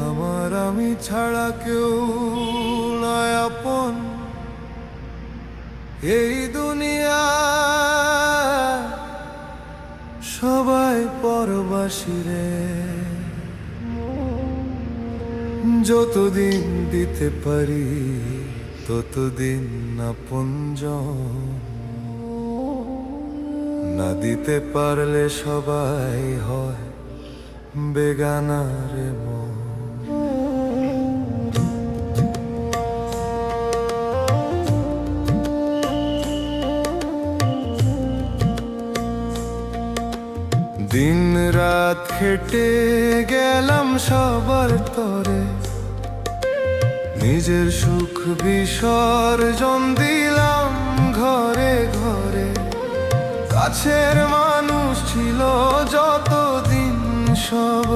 আমার আমি ছাড়া কেউ নয় আপন এই দুনিয়া, সবাই পরবাসী রে। যতদিন দিতে পারি ততদিন আপনজন, না দিতে পারলে সবাই হয় বেগানা রে মন। দিন রাত খেটে গেলাম সবার তরে, নিজের সুখ বিসর্জন দিলাম ঘরে ঘরে। কাছের মানুষ ছিল যতদিন সব